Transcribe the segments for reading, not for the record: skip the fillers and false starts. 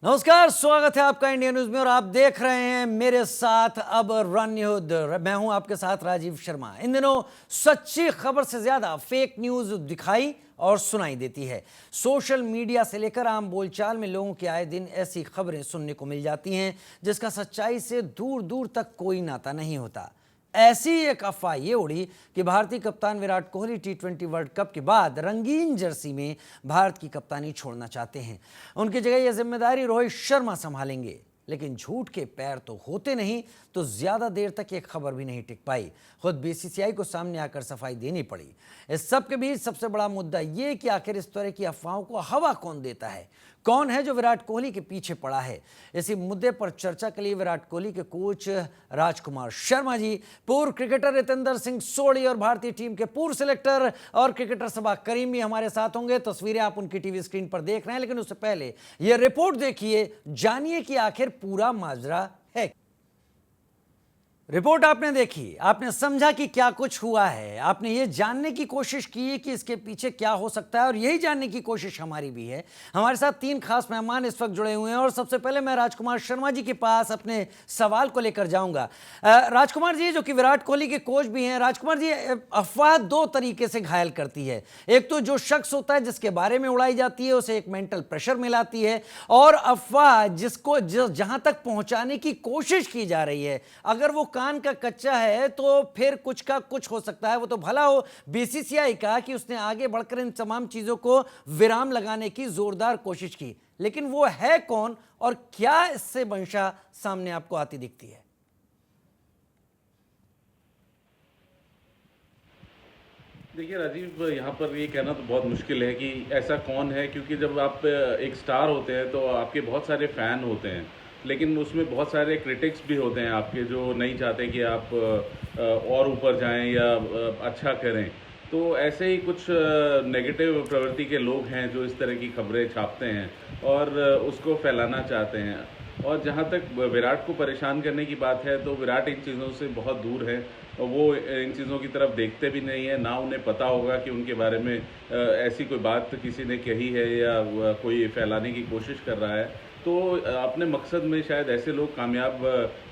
नमस्कार, स्वागत है आपका इंडिया न्यूज में और आप देख रहे हैं मेरे साथ अब रन युद्ध। मैं हूं आपके साथ राजीव शर्मा। इन दिनों सच्ची खबर से ज्यादा फेक न्यूज दिखाई और सुनाई देती है। सोशल मीडिया से लेकर आम बोलचाल में लोगों के आए दिन ऐसी खबरें सुनने को मिल जाती हैं जिसका सच्चाई से दूर दूर तक कोई नाता नहीं होता। ऐसी एक अफवाह ये उड़ी कि भारतीय कप्तान विराट कोहली टी20 वर्ल्ड कप के बाद रंगीन जर्सी में भारत की कप्तानी छोड़ना चाहते हैं। उनकी जगह यह जिम्मेदारी रोहित शर्मा संभालेंगे। लेकिन झूठ के पैर तो होते नहीं, तो ज्यादा देर तक ये खबर भी नहीं टिक पाई। खुद बीसीसीआई को सामने आकर सफाई देनी पड़ी। इस सब के बीच सबसे बड़ा मुद्दा ये कि आखिर इस तरह की अफवाहों को हवा कौन देता है, कौन है जो विराट कोहली के पीछे पड़ा है। इसी मुद्दे पर चर्चा के लिए विराट कोहली के कोच राजकुमार शर्मा जी, पूर्व क्रिकेटर रितेंद्र सिंह सोढ़ी और भारतीय टीम के पूर्व सिलेक्टर और क्रिकेटर सबा करीम भी हमारे साथ होंगे। तस्वीरें आप उनकी टीवी स्क्रीन पर देख रहे हैं, लेकिन उससे पहले यह रिपोर्ट देखिए, जानिए कि आखिर पूरा माजरा है। रिपोर्ट आपने देखी, आपने समझा कि क्या कुछ हुआ है, आपने ये जानने की कोशिश की कि इसके पीछे क्या हो सकता है, और यही जानने की कोशिश हमारी भी है। हमारे साथ तीन खास मेहमान इस वक्त जुड़े हुए हैं और सबसे पहले मैं राजकुमार शर्मा जी के पास अपने सवाल को लेकर जाऊंगा। राजकुमार जी, जो कि विराट कोहली के कोच भी हैं। राजकुमार जी, अफवाह दो तरीके से घायल करती है। एक तो जो शख्स होता है जिसके बारे में उड़ाई जाती है, उसे एक मेंटल प्रेशर मिलाती है, और अफवाह जिसको जहां तक पहुंचाने की कोशिश की जा रही है, अगर वो कान का कच्चा है तो फिर कुछ का कुछ हो सकता है। वो तो भला हो बीसीसीआई का कि उसने आगे बढ़कर इन तमाम चीजों को विराम लगाने की जोरदार कोशिश की, लेकिन वो है कौन और क्या इससे मंशा सामने आपको आती दिखती है? देखिए राजीव, यहाँ पर ये कहना तो बहुत मुश्किल है कि ऐसा कौन है, क्योंकि जब आप एक स्टार होते हैं तो आपके बहुत सारे फ़ैन होते हैं, लेकिन उसमें बहुत सारे क्रिटिक्स भी होते हैं आपके, जो नहीं चाहते कि आप और ऊपर जाएं या अच्छा करें। तो ऐसे ही कुछ नेगेटिव प्रवृत्ति के लोग हैं जो इस तरह की खबरें छापते हैं और उसको फैलाना चाहते हैं। और जहाँ तक विराट को परेशान करने की बात है, तो विराट इन चीज़ों से बहुत दूर है और वो इन चीज़ों की तरफ देखते भी नहीं है, ना उन्हें पता होगा कि उनके बारे में ऐसी कोई बात किसी ने कही है या कोई फैलाने की कोशिश कर रहा है। तो अपने मकसद में शायद ऐसे लोग कामयाब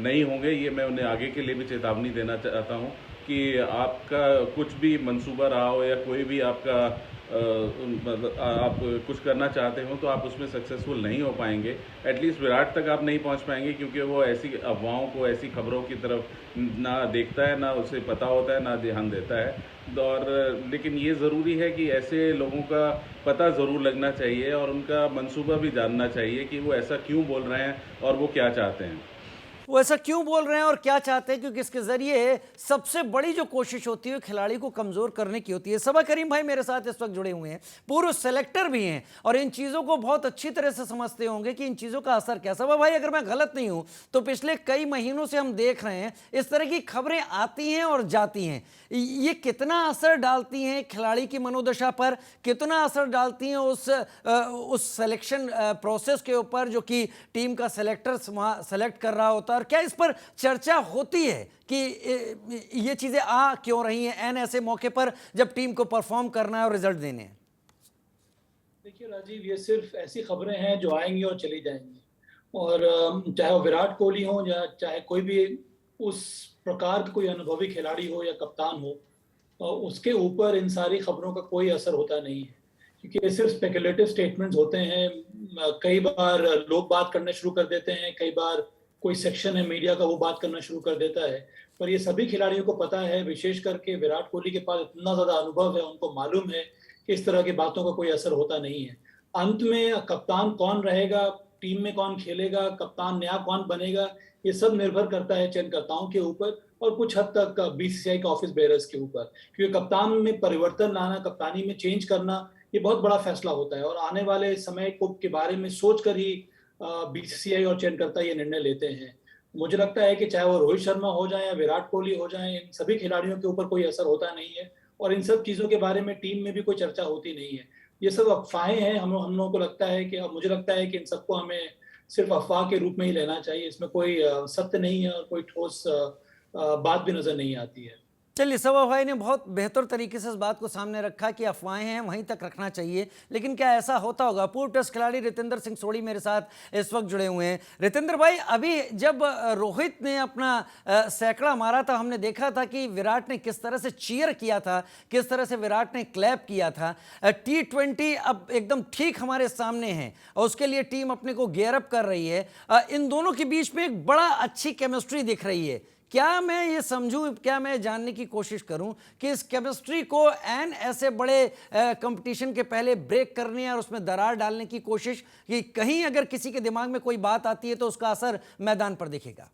नहीं होंगे। ये मैं उन्हें आगे के लिए भी चेतावनी देना चाहता हूँ कि आपका कुछ भी मंसूबा रहा हो या कोई भी आपका आप कुछ करना चाहते हो तो आप उसमें सक्सेसफुल नहीं हो पाएंगे। एटलीस्ट विराट तक आप नहीं पहुंच पाएंगे, क्योंकि वो ऐसी अफवाहों को, ऐसी खबरों की तरफ ना देखता है, ना उसे पता होता है, ना ध्यान देता है। और लेकिन ये ज़रूरी है कि ऐसे लोगों का पता ज़रूर लगना चाहिए और उनका मंसूबा भी जानना चाहिए कि वो ऐसा क्यों बोल रहे हैं और वो क्या चाहते हैं। वो ऐसा क्यों बोल रहे हैं और क्या चाहते हैं, क्योंकि इसके जरिए सबसे बड़ी जो कोशिश होती है खिलाड़ी को कमजोर करने की होती है। सबा करीम भाई मेरे साथ इस वक्त जुड़े हुए हैं, पूर्व सेलेक्टर भी हैं और इन चीजों को बहुत अच्छी तरह से समझते होंगे कि इन चीजों का असर क्या। सबा भाई, अगर मैं गलत नहीं हूं तो पिछले कई महीनों से हम देख रहे हैं इस तरह की खबरें आती हैं और जाती हैं। ये कितना असर डालती हैं खिलाड़ी की मनोदशा पर, कितना असर डालती हैं उस सिलेक्शन प्रोसेस के ऊपर जो कि टीम का सेलेक्टर सेलेक्ट कर रहा होता है, और क्या इस पर चर्चा होती है कि ये चीजें आ क्यों रही हैं एन ऐसे मौके पर जब टीम को परफॉर्म करना है और रिजल्ट देने हैं? देखिए राजीव, ये सिर्फ ऐसी खबरें हैं जो आएंगी और चली जाएंगी, और चाहे वो विराट कोहली हो या चाहे कोई भी उस प्रकार का कोई अनुभवी खिलाड़ी हो या कप्तान हो, उसके ऊपर इन सारी खबरों का कोई असर होता नहीं है, क्योंकि ये सिर्फ स्पेकुलेटिव स्टेटमेंट्स होते हैं। कई बार लोग बात करना शुरू कर देते हैं, कई बार कोई सेक्शन है मीडिया का वो बात करना शुरू कर देता है, पर ये सभी खिलाड़ियों को पता है, विशेष करके विराट कोहली के पास इतना ज्यादा अनुभव है, उनको मालूम है कि इस तरह की बातों का कोई असर होता नहीं है। अंत में कप्तान कौन रहेगा, टीम में कौन खेलेगा, कप्तान नया कौन बनेगा, ये सब निर्भर करता है चयनकर्ताओं के ऊपर और कुछ हद तक बीसीसीआई के ऑफिस बेयरर्स के ऊपर, क्योंकि कप्तान में परिवर्तन लाना, कप्तानी में चेंज करना, ये बहुत बड़ा फैसला होता है और आने वाले समय को के बारे में सोचकर ही बीसीसीआई और चयनकर्ता ये निर्णय लेते हैं। मुझे लगता है कि चाहे वो रोहित शर्मा हो जाए या विराट कोहली हो जाए, इन सभी खिलाड़ियों के ऊपर कोई असर होता नहीं है और इन सब चीजों के बारे में टीम में भी कोई चर्चा होती नहीं है। ये सब अफवाहें हैं। हम लोगों को लगता है कि, मुझे लगता है कि इन सबको हमें सिर्फ अफवाह के रूप में ही लेना चाहिए। इसमें कोई सत्य नहीं है और कोई ठोस बात भी नजर नहीं आती है। चलिए, सबा भाई ने बहुत बेहतर तरीके से इस बात को सामने रखा कि अफवाहें हैं वहीं तक रखना चाहिए, लेकिन क्या ऐसा होता होगा? पूर्व टेस्ट खिलाड़ी रितेंद्र सिंह सोढ़ी मेरे साथ इस वक्त जुड़े हुए हैं। रितेंद्र भाई, अभी जब रोहित ने अपना सैकड़ा मारा था, हमने देखा था कि विराट ने किस तरह से चीयर किया था, किस तरह से विराट ने क्लैप किया था। T20 अब एकदम ठीक हमारे सामने है और उसके लिए टीम अपने को गियर अप कर रही है। इन दोनों के बीच में एक बड़ा अच्छी केमिस्ट्री दिख रही है। क्या मैं ये समझूं, क्या मैं जानने की कोशिश करूं कि इस केमिस्ट्री को एन ऐसे बड़े कंपटीशन के पहले ब्रेक करने और उसमें दरार डालने की कोशिश, कि कहीं अगर किसी के दिमाग में कोई बात आती है तो उसका असर मैदान पर दिखेगा?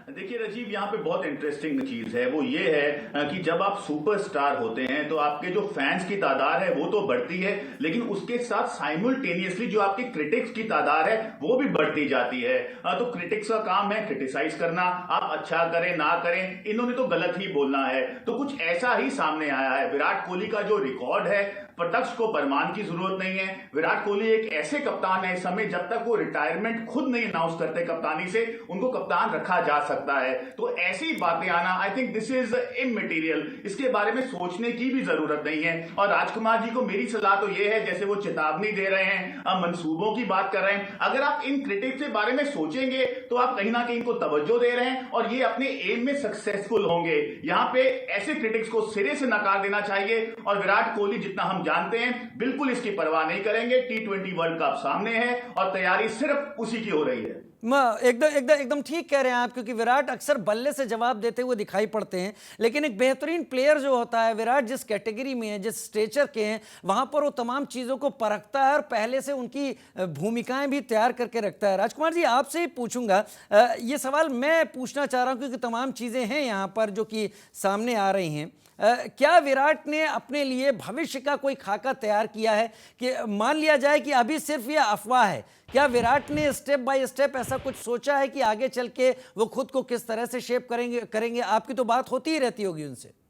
देखिए राजीव, यहाँ पे बहुत इंटरेस्टिंग चीज है, वो ये है कि जब आप सुपरस्टार होते हैं तो आपके जो फैंस की तादाद है वो तो बढ़ती है, लेकिन उसके साथ साइमल्टेनियसली जो आपके क्रिटिक्स की तादाद है वो भी बढ़ती जाती है। तो क्रिटिक्स का काम है क्रिटिसाइज करना, आप अच्छा करें ना करें, इन्होंने तो गलत ही बोलना है। तो कुछ ऐसा ही सामने आया है। विराट कोहली का जो रिकॉर्ड है, प्रत्यक्ष को प्रमाण की जरूरत नहीं है। विराट कोहली एक ऐसे कप्तान है, इस समय जब तक वो रिटायरमेंट खुद नहीं अनाउंस करते कप्तानी से, उनको कप्तान रखा जा सकता है। तो ऐसी बातें आना, I think this is immaterial, इसके बारे में सोचने की भी जरूरत नहीं है। और राजकुमार जी को मेरी सलाह तो ये है, जैसे वो चेतावनी दे रहे हैं, मंसूबों की बात कर रहे हैं, अगर आप इन क्रिटिक्स के बारे में सोचेंगे तो आप कहीं ना कहीं इनको तवज्जो दे रहे हैं और ये अपने एम में सक्सेसफुल होंगे। यहां पे ऐसे क्रिटिक्स को सिरे से नकार देना चाहिए। और विराट कोहली, जितना हम जानते हैं, बिल्कुल इसकी परवाह नहीं करेंगे। T20 वर्ल्ड कप सामने है और तैयारी सिर्फ उसी की हो रही है। एकदम एकदम एकदम ठीक कह रहे हैं आप, क्योंकि विराट अक्सर बल्ले से जवाब देते हुए दिखाई पड़ते हैं, लेकिन एक बेहतरीन प्लेयर जो होता है, विराट जिस कैटेगरी में है, जिस स्टेचर के हैं, वहां पर वो तमाम चीज़ों को परखता है और पहले से उनकी भूमिकाएं भी तैयार करके रखता है। राजकुमार जी, आपसे ही पूछूंगा, ये सवाल मैं पूछना चाह रहा हूं क्योंकि तमाम चीज़ें हैं यहाँ पर जो कि सामने आ रही हैं। क्या विराट ने अपने लिए भविष्य का कोई खाका तैयार किया है? कि मान लिया जाए कि अभी सिर्फ ये अफवाह है, क्या विराट ने स्टेप बाय स्टेप ऐसा कुछ सोचा है कि आगे चल के वो खुद को किस तरह से शेप करेंगे? आपकी तो बात होती ही रहती होगी उनसे।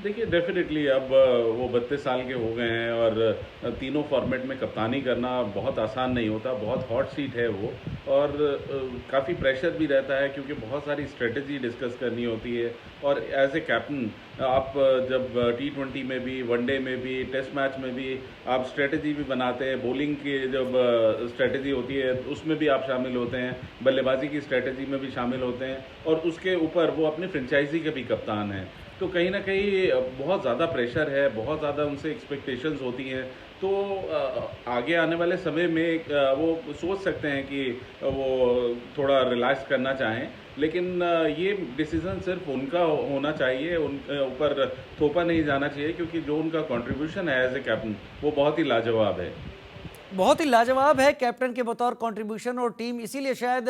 देखिए, डेफिनेटली अब वो 32 साल के हो गए हैं और तीनों फॉर्मेट में कप्तानी करना बहुत आसान नहीं होता, बहुत हॉट सीट है वो। और काफ़ी प्रेशर भी रहता है क्योंकि बहुत सारी स्ट्रेटजी डिस्कस करनी होती है। और एज ए कैप्टन आप जब T20 में भी, वनडे में भी, टेस्ट मैच में भी आप स्ट्रेटजी भी बनाते हैं, बॉलिंग की जब स्ट्रेटजी होती है उसमें भी आप शामिल होते हैं, बल्लेबाजी की स्ट्रेटजी में भी शामिल होते हैं, और उसके ऊपर वो अपनी फ्रेंचाइजी के भी कप्तान हैं। तो कहीं ना कहीं बहुत ज़्यादा प्रेशर है, बहुत ज़्यादा उनसे एक्सपेक्टेशंस होती हैं। तो आगे आने वाले समय में वो सोच सकते हैं कि वो थोड़ा रिलैक्स करना चाहें, लेकिन ये डिसीज़न सिर्फ उनका होना चाहिए, उन ऊपर थोपा नहीं जाना चाहिए, क्योंकि जो उनका कंट्रीब्यूशन है एज ए कैप्टन वो बहुत ही लाजवाब है। बहुत ही लाजवाब है कैप्टन के बतौर कंट्रीब्यूशन और टीम, इसीलिए शायद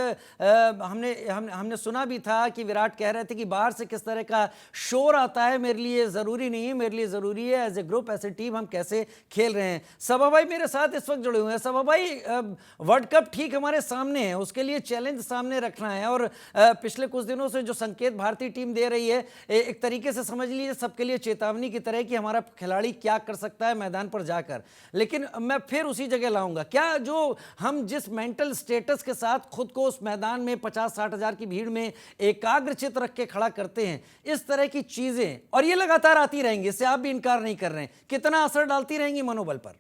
हमने सुना भी था कि विराट कह रहे थे कि बाहर से किस तरह का शोर आता है मेरे लिए ज़रूरी नहीं है, मेरे लिए ज़रूरी है as a group, as a team हम कैसे खेल रहे हैं। सबा भाई मेरे साथ इस वक्त जुड़े हुए हैं। सबा भाई, वर्ल्ड कप ठीक हमारे सामने है, उसके लिए चैलेंज सामने रखना है, और पिछले कुछ दिनों से जो संकेत भारतीय टीम दे रही है, एक तरीके से समझ लीजिए सबके लिए चेतावनी की तरह कि हमारा खिलाड़ी क्या कर सकता है मैदान पर जाकर। लेकिन मैं फिर उसी जगह लाऊंगा, क्या जो हम जिस मेंटल स्टेटस के साथ खुद को उस मैदान में 50-60 हजार की भीड़ में एकाग्रचित रख के खड़ा करते हैं, इस तरह की चीजें, और ये लगातार आती रहेंगी, इससे आप भी इनकार नहीं कर रहे हैं, कितना असर डालती रहेंगी मनोबल पर?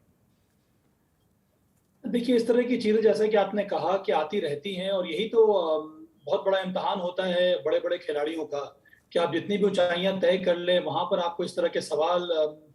देखिए, इस तरह की चीजें जैसे कि आपने कहा कि आती रहती हैं, और यही तो बहुत बड़ा इम्तिहान होता है बड़े बड़े खिलाड़ियों का, कि आप जितनी भी ऊंचाइयां तय कर ले, वहां पर आपको इस तरह के सवाल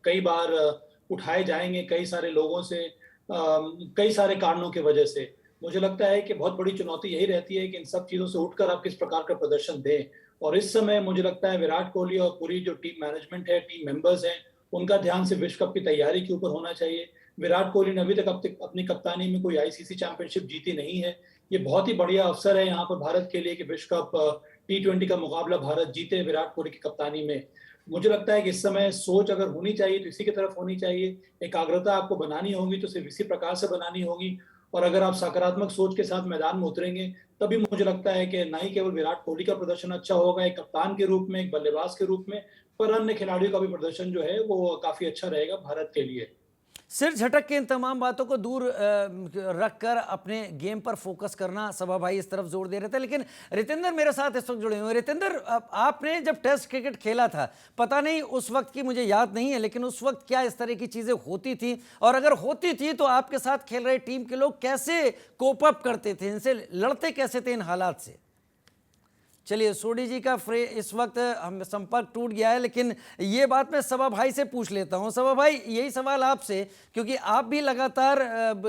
कई बार उठाए जाएंगे कई सारे लोगों से, कई सारे कारणों की वजह से। मुझे लगता है कि बहुत बड़ी चुनौती यही रहती है कि इन सब चीजों से उठकर आप किस प्रकार का प्रदर्शन दें। और इस समय मुझे लगता है विराट कोहली और पूरी जो टीम मैनेजमेंट है, टीम मेंबर्स हैं, उनका ध्यान से विश्व कप की तैयारी के ऊपर होना चाहिए। विराट कोहली ने अभी तक अपनी कप्तानी में कोई आईसीसी चैंपियनशिप जीती नहीं है। ये बहुत ही बढ़िया अवसर है यहाँ पर भारत के लिए कि विश्व कप T20 का मुकाबला भारत जीते विराट कोहली की कप्तानी में। मुझे लगता है कि इस समय सोच अगर होनी चाहिए तो इसी की तरफ होनी चाहिए। एकाग्रता आपको बनानी होगी तो सिर्फ इसी प्रकार से बनानी होगी, और अगर आप सकारात्मक सोच के साथ मैदान में उतरेंगे तभी मुझे लगता है कि न ही केवल विराट कोहली का प्रदर्शन अच्छा होगा एक कप्तान के रूप में, एक बल्लेबाज के रूप में, पर अन्य खिलाड़ियों का भी प्रदर्शन जो है वो काफी अच्छा रहेगा भारत के लिए। सिर झटक के इन तमाम बातों को दूर रखकर अपने गेम पर फोकस करना, सभा भाई इस तरफ जोर दे रहे थे। लेकिन रितेंद्र मेरे साथ इस वक्त जुड़े हुए हैं। रितेंद्र, आपने जब टेस्ट क्रिकेट खेला था, पता नहीं उस वक्त की मुझे याद नहीं है, लेकिन उस वक्त क्या इस तरह की चीज़ें होती थी, और अगर होती थी तो आपके साथ खेल रहे टीम के लोग कैसे कोप अप करते थे, इनसे लड़ते कैसे थे इन हालात से? चलिए, सोडी जी का इस वक्त हम संपर्क टूट गया है, लेकिन ये बात मैं सभा भाई से पूछ लेता हूं। सभा भाई, यही सवाल आपसे, क्योंकि आप भी लगातार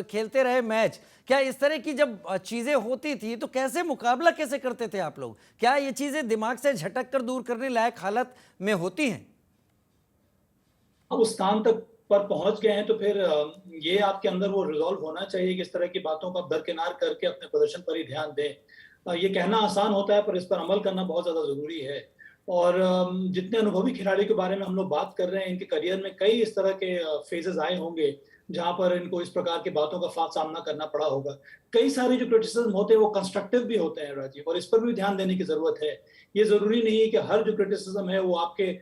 खेलते रहे मैच। क्या इस तरह की जब चीज़ें होती थी तो कैसे मुकाबला कैसे करते थे आप लोग? क्या ये चीज़ें दिमाग से झटक कर दूर करने लायक हालत में होती हैं? अब उस स्थान तक पर पहुंच गए हैं तो फिर ये आपके अंदर वो रिजॉल्व होना चाहिए कि इस तरह की बातों का दरकिनार करके अपने प्रदर्शन पर ही ध्यान दें। ये कहना आसान होता है, पर इस पर अमल करना बहुत ज़्यादा ज़रूरी है। और जितने अनुभवी खिलाड़ी के बारे में हम लोग बात कर रहे हैं, इनके करियर में कई इस तरह के फेजेस आए होंगे जहां पर इनको इस प्रकार की बातों का सामना करना पड़ा होगा। कई सारे जो क्रिटिसिज्म होते हैं वो कंस्ट्रक्टिव भी होते हैं राजीव, और इस पर भी ध्यान देने की जरूरत है। ये जरूरी नहीं है कि हर जो क्रिटिसिज्म है वो आपके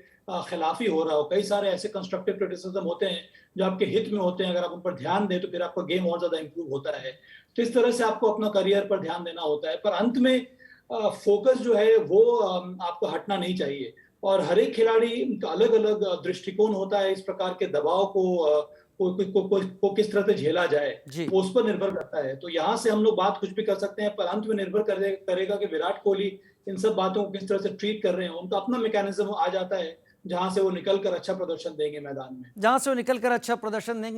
खिलाफ ही हो रहा हो। कई सारे ऐसे कंस्ट्रक्टिव क्रिटिसिज्म होते हैं जो आपके हित में होते हैं। अगर आप उन पर ध्यान दें तो फिर आपका गेम और ज्यादा इंप्रूव होता है। तो इस तरह से आपको अपना करियर पर ध्यान देना होता है, पर अंत में फोकस जो है वो आपको हटना नहीं चाहिए। और हर एक खिलाड़ी का अलग अलग दृष्टिकोण होता है। इस प्रकार के दबाव को किस तरह से झेला जाए वो उस पर निर्भर करता है। तो यहाँ से हम लोग बात कुछ भी कर सकते हैं, पर अंत में निर्भर करेगा कि विराट कोहली इन सब बातों को किस तरह से ट्रीट कर रहे हैं। उनका अपना मैकेनिज्म आ जाता है जहां से वो निकलकर अच्छा प्रदर्शन देंगे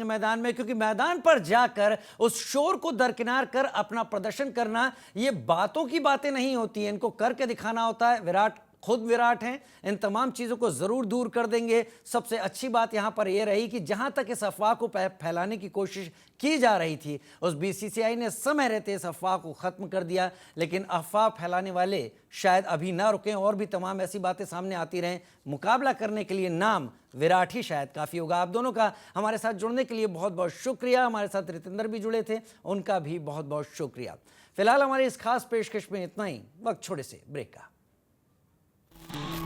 मैदान में, क्योंकि मैदान पर जाकर उस शोर को दरकिनार कर अपना प्रदर्शन करना, ये बातों की बातें नहीं होती हैं, इनको करके दिखाना होता है। विराट खुद विराट हैं, इन तमाम चीज़ों को ज़रूर दूर कर देंगे। सबसे अच्छी बात यहाँ पर यह रही कि जहाँ तक इस अफवाह को फैलाने की कोशिश की जा रही थी, उस बीसीसीआई ने समय रहते इस अफवाह को ख़त्म कर दिया। लेकिन अफवाह फैलाने वाले शायद अभी ना रुकें और भी तमाम ऐसी बातें सामने आती रहें। मुकाबला करने के लिए नाम विराट ही शायद काफ़ी होगा। आप दोनों का हमारे साथ जुड़ने के लिए बहुत बहुत शुक्रिया। हमारे साथ रितेंद्र भी जुड़े थे, उनका भी बहुत बहुत शुक्रिया। फिलहाल हमारी इस खास पेशकश में इतना ही। वक्त छोटे से ब्रेक का।